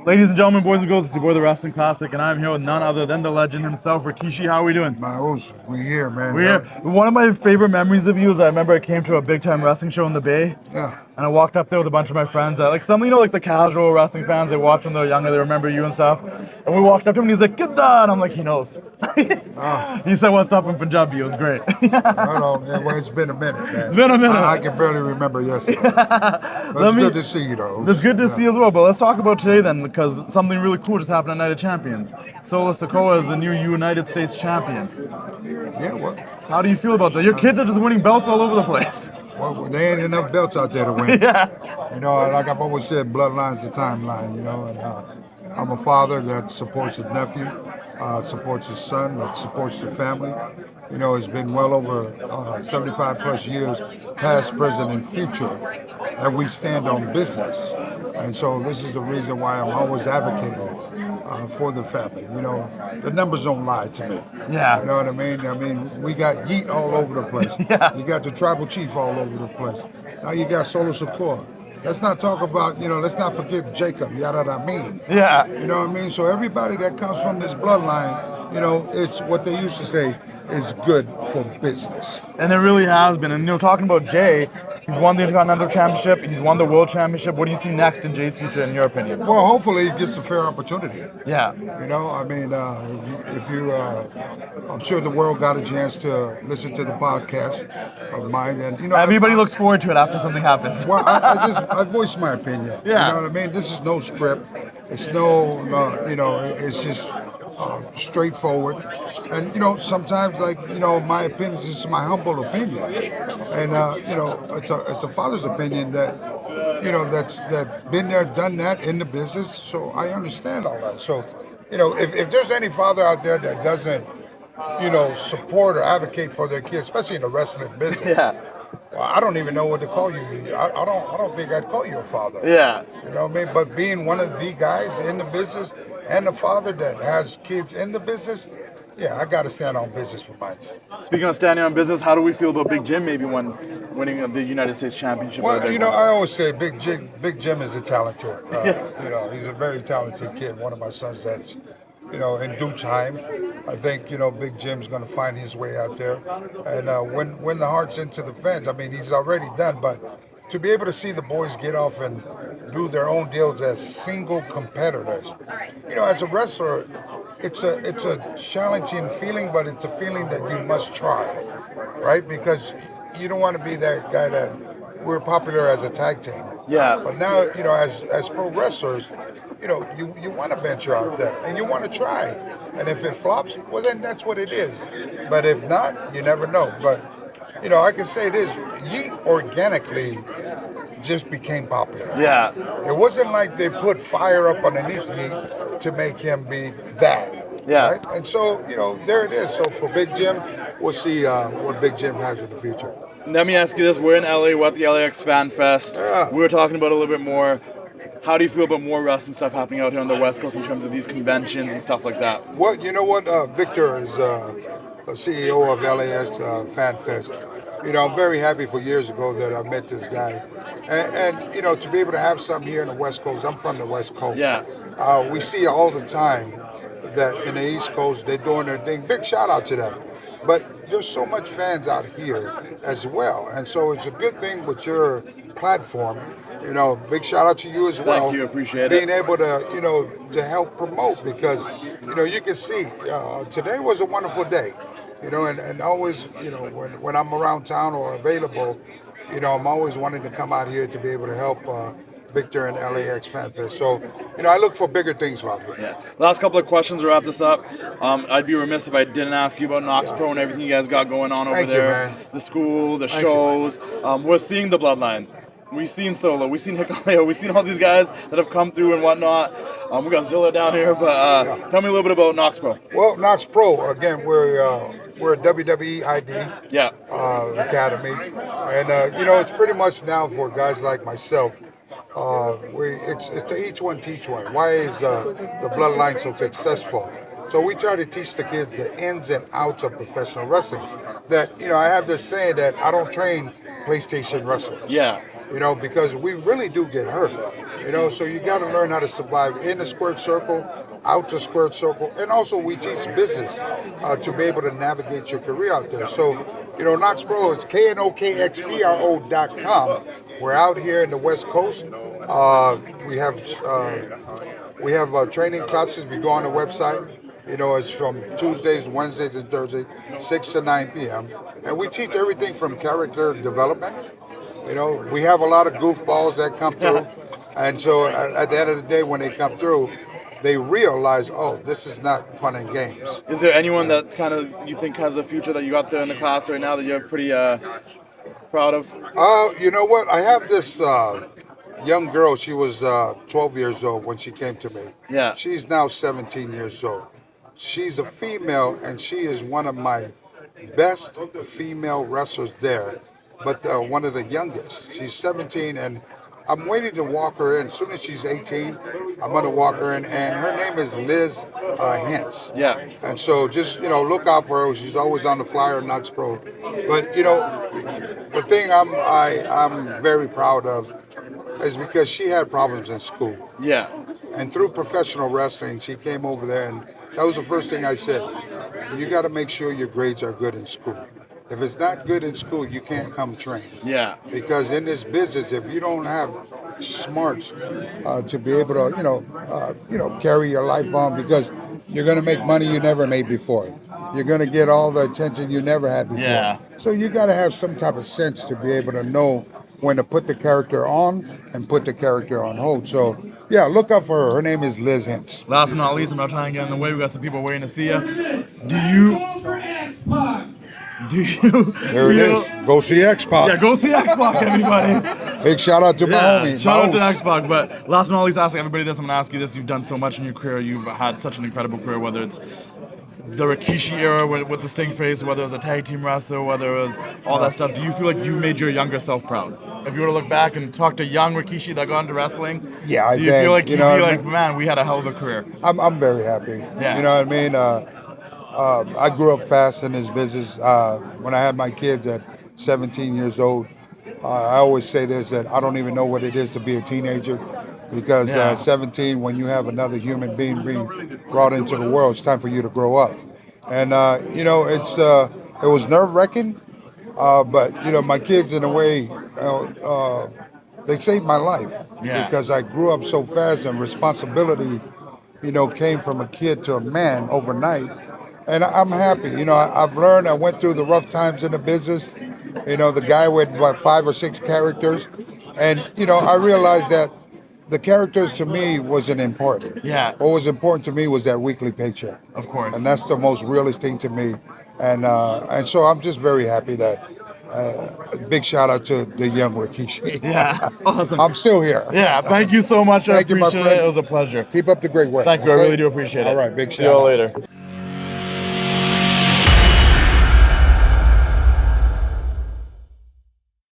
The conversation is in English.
Ladies and gentlemen, boys and girls, it's your boy, the Wrestling Classic, and I'm here with none other than the legend himself, Rikishi. How are we doing? We here, man. We're here. One of my favorite memories of you is I remember I came to a big-time wrestling show in the Bay, Yeah. and I walked up there with a bunch of my friends. Like some, like the casual wrestling fans, they watch when they're younger, they remember you and stuff. And we walked up to him, and he's like, "Good done." I'm like, he knows. He said, "What's up" in Punjabi. It was great. Right on. Yeah, well, it's been a minute, man. It's been a minute. I can barely remember yesterday. But it's good to see you, though. It's good to see you as well. But let's talk about today then, because something really cool just happened at Night of Champions. Solo Sikoa is the new United States champion. Yeah, well. How do you feel about that? Your kids are just winning belts all over the place. Well, there ain't enough belts out there to win. Yeah. You know, like I've always said, bloodline's the timeline, you know, and I'm a father that supports his nephew, supports his son, that supports the family. You know, it's been well over 75 plus years, past, present, and future, that we stand on business. And so this is the reason why I'm always advocating for the family. You know, the numbers don't lie to me. Yeah. You know what I mean? I mean, we got Yeet all over the place. Yeah. You got the Tribal Chief all over the place. Now you got Solo Sikoa. Let's not talk about, you know, let's not forget Jacob, yada I mean. Yeah. You know what I mean? So everybody that comes from this bloodline, you know, it's what they used to say is good for business. And it really has been. And, talking about Jay, he's won the Intercontinental Championship, he's won the World Championship. What do you see next in Jay's future, in your opinion? Well, hopefully he gets a fair opportunity. Yeah. You know, I mean, I'm sure the world got a chance to listen to the podcast of mine. And, you know, everybody looks forward to it after something happens. Well, I voice my opinion. Yeah. You know what I mean? This is no script. It's no, you know, it's just straightforward. And, you know, sometimes, like, you know, my opinion is just my humble opinion. And, you know, it's a father's opinion that, you know, that's been there, done that in the business. So I understand all that. So, you know, if there's any father out there that doesn't, you know, support or advocate for their kids, especially in the wrestling business. Yeah. Well, I don't even know what to call you. I don't think I'd call you a father. Yeah. You know what I mean? But being one of the guys in the business and a father that has kids in the business, yeah, I got to stand on business for mine. Speaking of standing on business, how do we feel about Big Jim maybe winning the United States Championship? Well, you know, I always say Big Jim is a talented, you know, he's a very talented kid. One of my sons that's, you know, in due time, I think, you know, Big Jim's going to find his way out there and win the hearts into the fans. I mean, he's already done, but to be able to see the boys get off and do their own deals as single competitors, you know, as a wrestler, it's a challenging feeling, but it's a feeling that you must try, right? Because you don't want to be that guy that we're popular as a tag team. Yeah. But now, you know, as pro wrestlers, you know, you want to venture out there and you want to try. And if it flops, well, then that's what it is. But if not, you never know. But, you know, I can say this, Yeet organically just became popular. Yeah. It wasn't like they put fire up underneath Yeet to make him be that. Yeah. Right? And so, you know, there it is. So for Big Jim, we'll see what Big Jim has in the future. Let me ask you this. We're in LA, we're at the LAX Fan Fest. Yeah. We were talking about it a little bit more. How do you feel about more wrestling stuff happening out here on the West Coast in terms of these conventions and stuff like that? Well, you know what? Victor is a CEO of LAX Fan Fest. You know, I'm very happy for years ago that I met this guy. And you know, to be able to have something here in the West Coast, I'm from the West Coast. Yeah. We see all the time that in the East Coast, they're doing their thing. Big shout out to them. But there's so much fans out here as well. And so it's a good thing with your platform. You know, big shout out to you as well. Thank you, appreciate it. Being able to, you know, to help promote because, you know, you can see today was a wonderful day. You know, and always, you know, when I'm around town or available, you know, I'm always wanting to come out here to be able to help Victor and LAX Fan Fest. So, you know, I look for bigger things from here. Yeah. Last couple of questions to wrap this up. I'd be remiss if I didn't ask you about Knox Pro and everything you guys got going on over Thank you, there. man. The school, the Thank shows. We're seeing the Bloodline. We've seen Solo, we've seen Hikaleo, we've seen all these guys that have come through and whatnot. We got Zilla down here, but tell me a little bit about Knox Pro. Well, Knox Pro, again, we're a WWE ID academy, and you know, it's pretty much now for guys like myself. It's to each one teach one. Why is the Bloodline so successful? So we try to teach the kids the ins and outs of professional wrestling. That, you know, I have this saying that I don't train PlayStation wrestlers. Yeah. You know, because we really do get hurt. You know, so you got to learn how to survive in the squared circle, out the squared circle, and also we teach business to be able to navigate your career out there. So, you know, Knox Pro, it's KNOKXPRO.com. We're out here in the West Coast. We have training classes. We go on the website. You know, it's from Tuesdays, Wednesdays, and Thursdays, 6 to 9 p.m. And we teach everything from character development. You know, we have a lot of goofballs that come through. And so at the end of the day, when they come through, they realize, oh, this is not fun and games. Is there anyone that kind of you think has a future that you got there in the class right now that you're pretty proud of? You know what? I have this young girl. She was 12 years old when she came to me. Yeah. She's now 17 years old. She's a female, and she is one of my best female wrestlers there, but one of the youngest. She's 17, and I'm waiting to walk her in. As soon as she's 18, I'm going to walk her in, and her name is Liz Hintz. Yeah. And so just, you know, look out for her. She's always on the flyer, Knox Pro. But, you know, the thing I'm very proud of is because she had problems in school. Yeah. And through professional wrestling, she came over there, and that was the first thing I said. You got to make sure your grades are good in school. If it's not good in school, you can't come train. Yeah. Because in this business, if you don't have smarts to be able to, carry your life on, because you're going to make money you never made before. You're going to get all the attention you never had before. Yeah. So you got to have some type of sense to be able to know when to put the character on and put the character on hold. So, yeah, look up for her. Her name is Liz Hintz. Last but not least, I'm not trying to get in the way. We got some people waiting to see you. Do you? There it is. Go see X-Pac. Yeah, go see X-Pac, everybody. Big shout out to my homie. Shout out to X-Pac. But last but not least, asking everybody this, I'm going to ask you this. You've done so much in your career. You've had such an incredible career, whether it's the Rikishi era with the Stinkface, whether it was a tag team wrestler, whether it was all that stuff. Do you feel like you've made your younger self proud? If you were to look back and talk to young Rikishi that got into wrestling, yeah, do you feel like you'd be like, man, we had a hell of a career? I'm very happy. Yeah. You know what I mean? I grew up fast in this business. When I had my kids at 17 years old, I always say this, that I don't even know what it is to be a teenager, because 17, when you have another human being being brought into the world, it's time for you to grow up. And, it was nerve-wracking, but, my kids, in a way, they saved my life, because I grew up so fast, and responsibility, came from a kid to a man overnight. And I'm happy. I've learned. I went through the rough times in the business. The guy with 5 or 6 characters, and I realized that the characters to me wasn't important. Yeah. What was important to me was that weekly paycheck. Of course. And that's the most realist thing to me. And so I'm just very happy that. Big shout out to the young Rikishi. Yeah, awesome. I'm still here. Yeah, thank you so much. I appreciate it. It was a pleasure. Keep up the great work. Thank you. I really do appreciate it. All right, big shout out. See you all out. later.